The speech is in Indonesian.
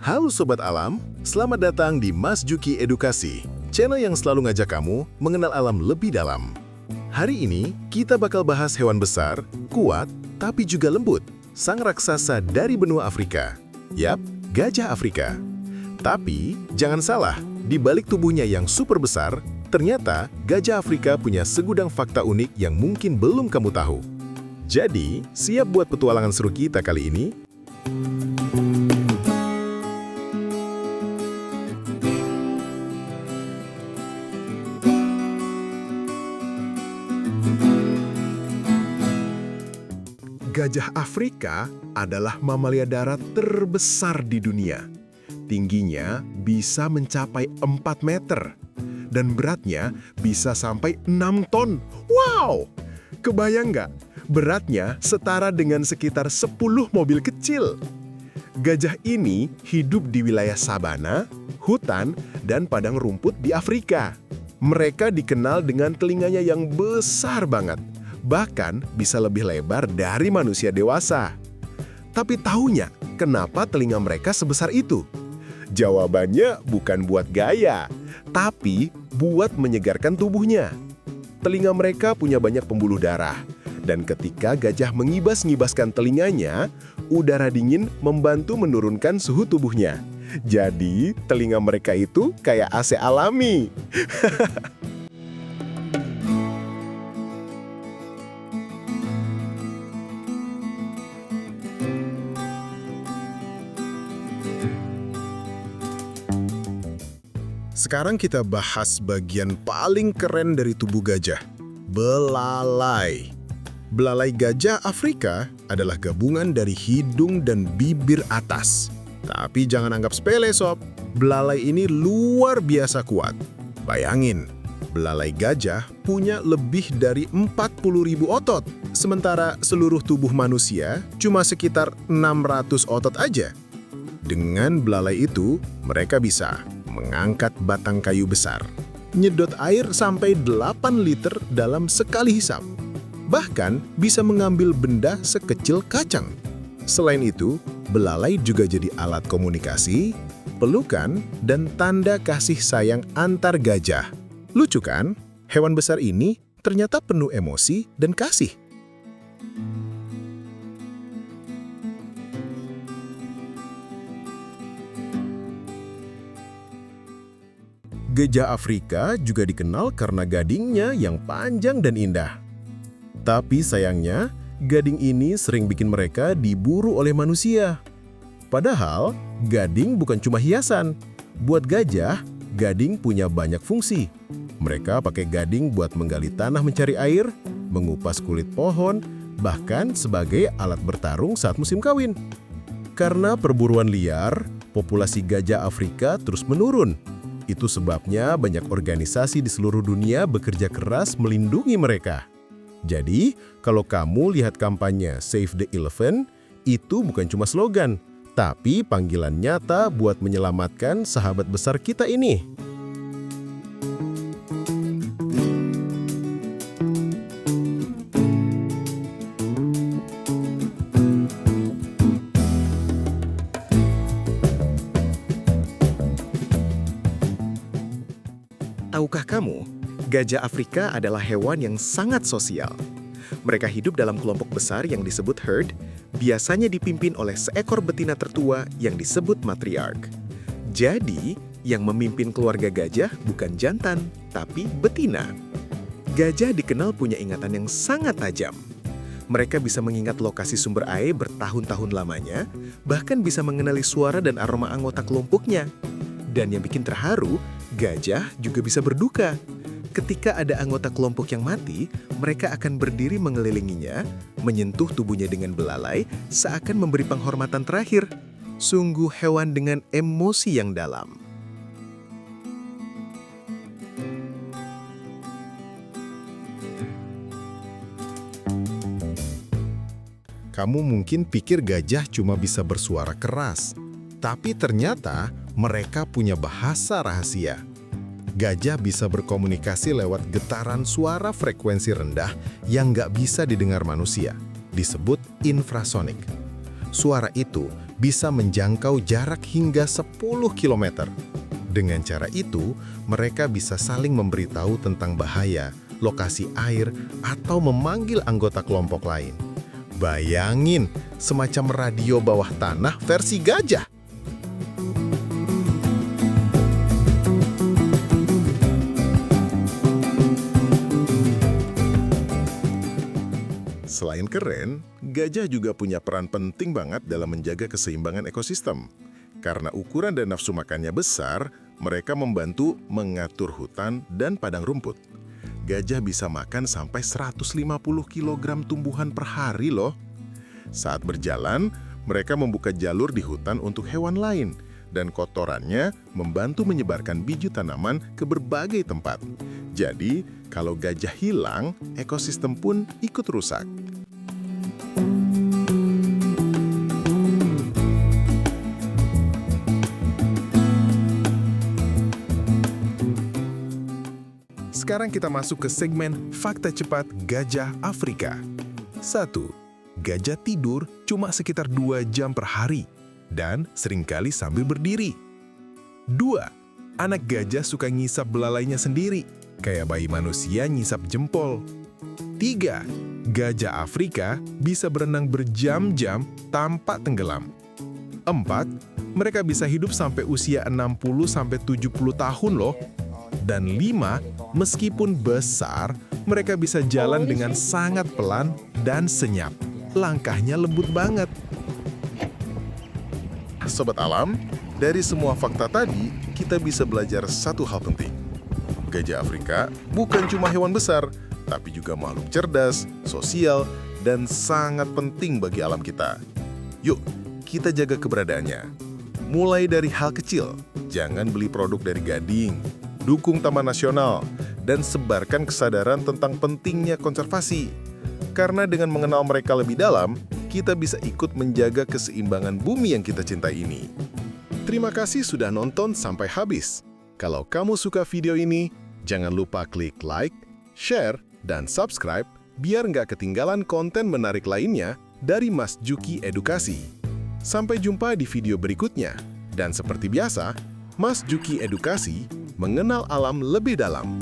Halo Sobat Alam, selamat datang di Mas Juki Edukasi, channel yang selalu ngajak kamu mengenal alam lebih dalam. Hari ini, kita bakal bahas hewan besar, kuat, tapi juga lembut, sang raksasa dari benua Afrika. Yap, gajah Afrika. Tapi, jangan salah, di balik tubuhnya yang super besar, ternyata gajah Afrika punya segudang fakta unik yang mungkin belum kamu tahu. Jadi, siap buat petualangan seru kita kali ini? Gajah Afrika adalah mamalia darat terbesar di dunia. Tingginya bisa mencapai 4 meter dan beratnya bisa sampai 6 ton. Wow! Kebayang nggak? Beratnya setara dengan sekitar 10 mobil kecil. Gajah ini hidup di wilayah sabana, hutan, dan padang rumput di Afrika. Mereka dikenal dengan telinganya yang besar banget, bahkan bisa lebih lebar dari manusia dewasa. Tapi taunya, kenapa telinga mereka sebesar itu? Jawabannya bukan buat gaya, tapi buat menyegarkan tubuhnya. Telinga mereka punya banyak pembuluh darah, dan ketika gajah mengibas-ngibaskan telinganya, udara dingin membantu menurunkan suhu tubuhnya. Jadi, telinga mereka itu kayak AC alami. Sekarang kita bahas bagian paling keren dari tubuh gajah, belalai. Belalai gajah Afrika adalah gabungan dari hidung dan bibir atas. Tapi jangan anggap sepele, sob. Belalai ini luar biasa kuat. Bayangin, belalai gajah punya lebih dari 40.000 otot, sementara seluruh tubuh manusia cuma sekitar 600 otot aja. Dengan belalai itu, mereka bisa mengangkat batang kayu besar, nyedot air sampai 8 liter dalam sekali hisap, bahkan bisa mengambil benda sekecil kacang. Selain itu, belalai juga jadi alat komunikasi, pelukan, dan tanda kasih sayang antar gajah. Lucu kan? Hewan besar ini ternyata penuh emosi dan kasih. Gajah Afrika juga dikenal karena gadingnya yang panjang dan indah. Tapi sayangnya, gading ini sering bikin mereka diburu oleh manusia. Padahal, gading bukan cuma hiasan. Buat gajah, gading punya banyak fungsi. Mereka pakai gading buat menggali tanah mencari air, mengupas kulit pohon, bahkan sebagai alat bertarung saat musim kawin. Karena perburuan liar, populasi gajah Afrika terus menurun. Itu sebabnya banyak organisasi di seluruh dunia bekerja keras melindungi mereka. Jadi, kalau kamu lihat kampanye Save the Elephant, itu bukan cuma slogan, tapi panggilan nyata buat menyelamatkan sahabat besar kita ini. Tahukah kamu, gajah Afrika adalah hewan yang sangat sosial. Mereka hidup dalam kelompok besar yang disebut herd, biasanya dipimpin oleh seekor betina tertua yang disebut matriark. Jadi, yang memimpin keluarga gajah bukan jantan, tapi betina. Gajah dikenal punya ingatan yang sangat tajam. Mereka bisa mengingat lokasi sumber air bertahun-tahun lamanya, bahkan bisa mengenali suara dan aroma anggota kelompoknya. Dan yang bikin terharu, gajah juga bisa berduka. Ketika ada anggota kelompok yang mati, mereka akan berdiri mengelilinginya, menyentuh tubuhnya dengan belalai, seakan memberi penghormatan terakhir. Sungguh hewan dengan emosi yang dalam. Kamu mungkin pikir gajah cuma bisa bersuara keras, tapi ternyata mereka punya bahasa rahasia. Gajah bisa berkomunikasi lewat getaran suara frekuensi rendah yang nggak bisa didengar manusia, disebut infrasonik. Suara itu bisa menjangkau jarak hingga 10 km. Dengan cara itu, mereka bisa saling memberitahu tentang bahaya, lokasi air, atau memanggil anggota kelompok lain. Bayangin, semacam radio bawah tanah versi gajah. Selain keren, gajah juga punya peran penting banget dalam menjaga keseimbangan ekosistem. Karena ukuran dan nafsu makannya besar, mereka membantu mengatur hutan dan padang rumput. Gajah bisa makan sampai 150 kg tumbuhan per hari loh. Saat berjalan, mereka membuka jalur di hutan untuk hewan lain, dan kotorannya membantu menyebarkan biji tanaman ke berbagai tempat. Jadi, kalau gajah hilang, ekosistem pun ikut rusak. Sekarang kita masuk ke segmen Fakta Cepat Gajah Afrika. 1. Gajah tidur cuma sekitar 2 jam per hari dan seringkali sambil berdiri. 2. Anak gajah suka ngisap belalainya sendiri, kayak bayi manusia ngisap jempol. 3. Gajah Afrika bisa berenang berjam-jam tanpa tenggelam. 4. Mereka bisa hidup sampai usia 60-70 tahun loh. Dan 5, meskipun besar, mereka bisa jalan dengan sangat pelan dan senyap. Langkahnya lembut banget. Sobat Alam, dari semua fakta tadi, kita bisa belajar satu hal penting. Gajah Afrika bukan cuma hewan besar, tapi juga makhluk cerdas, sosial, dan sangat penting bagi alam kita. Yuk, kita jaga keberadaannya. Mulai dari hal kecil, jangan beli produk dari Gading, dukung Taman Nasional, dan sebarkan kesadaran tentang pentingnya konservasi. Karena dengan mengenal mereka lebih dalam, kita bisa ikut menjaga keseimbangan bumi yang kita cintai ini. Terima kasih sudah nonton sampai habis. Kalau kamu suka video ini, jangan lupa klik like, share, dan subscribe biar nggak ketinggalan konten menarik lainnya dari Mas Juki Edukasi. Sampai jumpa di video berikutnya. Dan seperti biasa, Mas Juki Edukasi mengenal alam lebih dalam.